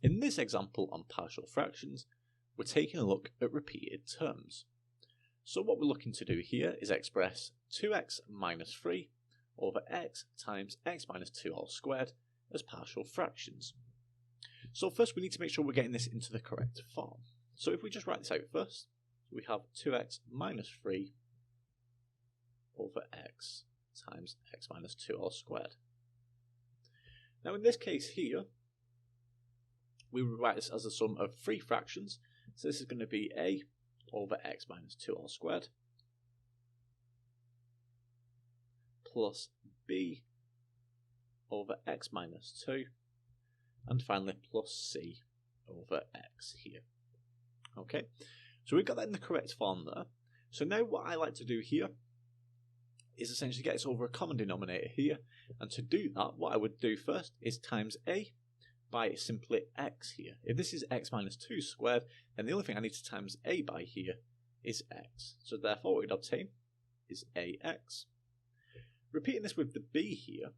In this example on partial fractions, we're taking a look at repeated terms. So what we're looking to do here is express 2x minus 3 over x times x minus 2 all squared as partial fractions. So first we need to make sure we're getting this into the correct form. So if we just write this out first, we have 2x minus 3 over x times x minus 2 all squared. Now in this case here, we will write this as a sum of 3 fractions. So this is going to be a over x minus 2 all squared plus b over x minus 2 and finally plus c over x here. Okay, so we've got that in the correct form there. So now what I like to do here is essentially get this over a common denominator here, and to do that what I would do first is times a by simply x here. If this is x minus 2 squared, then the only thing I need to times a by here is x. So therefore what we'd obtain is ax. Repeating this with the b here,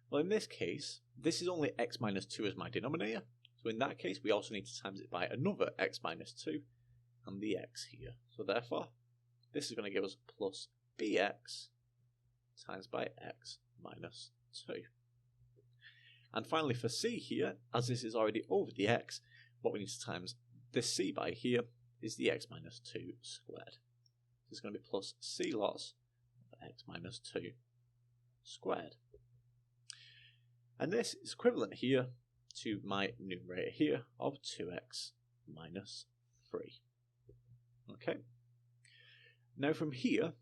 well in this case, this is only x minus 2 as my denominator. So in that case, we also need to times it by another x minus 2 and the x here. So therefore, this is going to give us plus bx times by x minus 2. And finally for c here, as this is already over the x, what we need to times this c by here is the x minus 2 squared. This is going to be plus c lots of x minus 2 squared. And this is equivalent here to my numerator here of 2x minus 3. Okay. Now from here,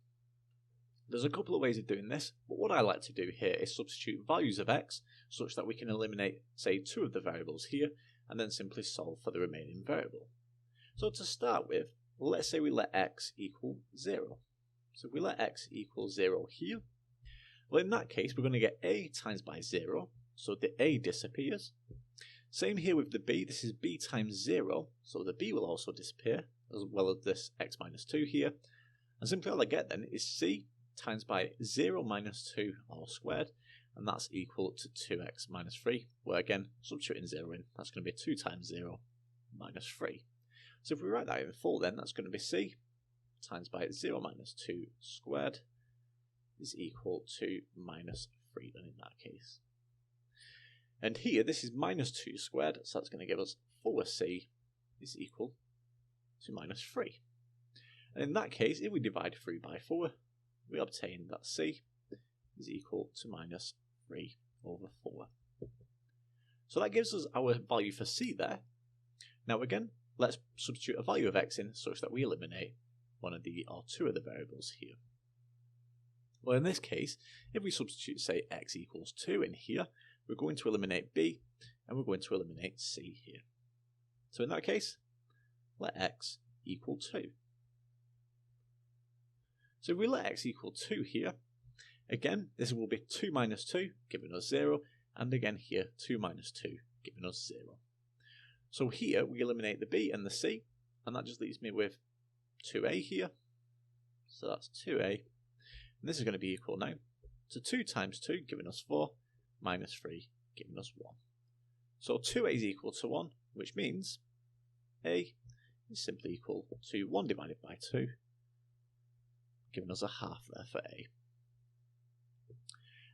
there's a couple of ways of doing this, but what I like to do here is substitute values of x such that we can eliminate, say, 2 of the variables here and then simply solve for the remaining variable. So to start with, let's say we let x equal 0. So if we let x equal 0 here, well in that case we're going to get a times by 0, so the a disappears. Same here with the b, this is b times 0, so the b will also disappear, as well as this x minus 2 here. And simply all I get then is c times by 0 minus 2 all squared, and that's equal to 2x minus 3, where again, substituting 0 in, that's going to be 2 times 0 minus 3. So if we write that in full then, that's going to be c times by 0 minus 2 squared is equal to minus 3 then in that case. And here, this is minus 2 squared, so that's going to give us 4c is equal to minus 3. And in that case, if we divide 3 by 4, we obtain that c is equal to minus 3 over 4. So that gives us our value for c there. Now again, let's substitute a value of x in such that we eliminate one of the or 2 of the variables here. Well in this case, if we substitute say x equals 2 in here, we're going to eliminate b and we're going to eliminate c here. So in that case, let x equal 2. So if we let x equal 2 here, again, this will be 2 minus 2, giving us 0, and again here, 2 minus 2, giving us 0. So here, we eliminate the b and the c, and that just leaves me with 2a here. So that's 2a, and this is going to be equal now to 2 times 2, giving us 4, minus 3, giving us 1. So 2a is equal to 1, which means a is simply equal to 1 divided by 2, giving us a half there for a.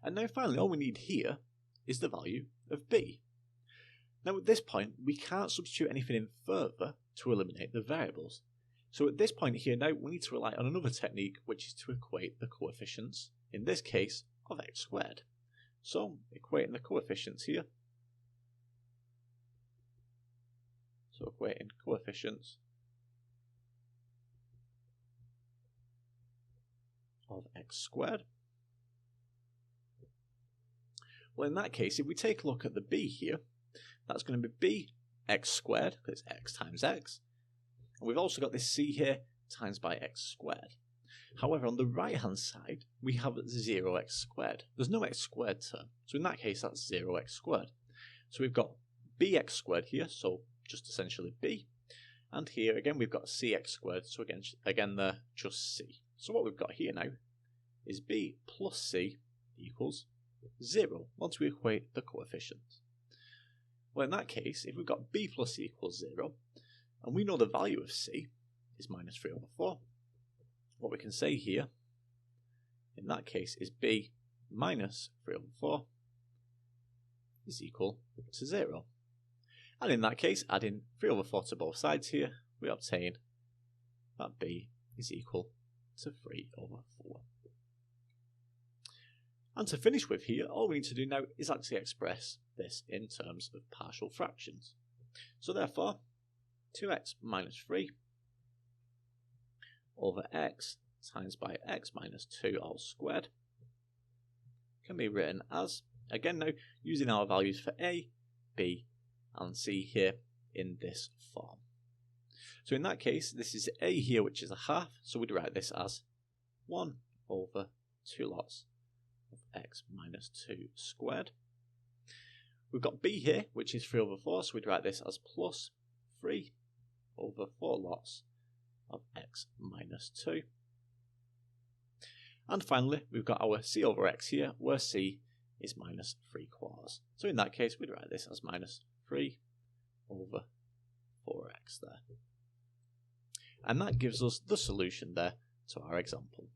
And now finally all we need here is the value of b. Now at this point we can't substitute anything in further to eliminate the variables. So at this point here now we need to rely on another technique, which is to equate the coefficients, in this case of x squared. So equating the coefficients here. So equating coefficients of x squared. Well in that case, if we take a look at the b here, that's going to be b x squared, because it's x times x. And we've also got this c here, times by x squared. However, on the right hand side, we have 0x squared. There's no x squared term, so in that case that's 0x squared. So we've got bx squared here, so just essentially b. And here again we've got cx squared, so again they're just c. So what we've got here now is b plus c equals 0 once we equate the coefficients. Well, in that case, if we've got b plus c equals 0, and we know the value of c is minus 3 over 4, what we can say here, in that case, is b minus 3 over 4 is equal to 0. And in that case, adding 3 over 4 to both sides here, we obtain that b is equal to 3 over 4. And to finish with here, all we need to do now is actually express this in terms of partial fractions. So therefore, 2x minus 3 over x times by x minus 2 all squared can be written as, again now, using our values for a, b and c here in this form. So in that case, this is a here, which is a half, so we'd write this as 1 over 2 lots of x minus 2 squared. We've got b here, which is 3 over 4, so we'd write this as plus 3 over 4 lots of x minus 2. And finally, we've got our c over x here, where c is minus 3/4. So in that case, we'd write this as minus 3 over 4x there. And that gives us the solution there to our example.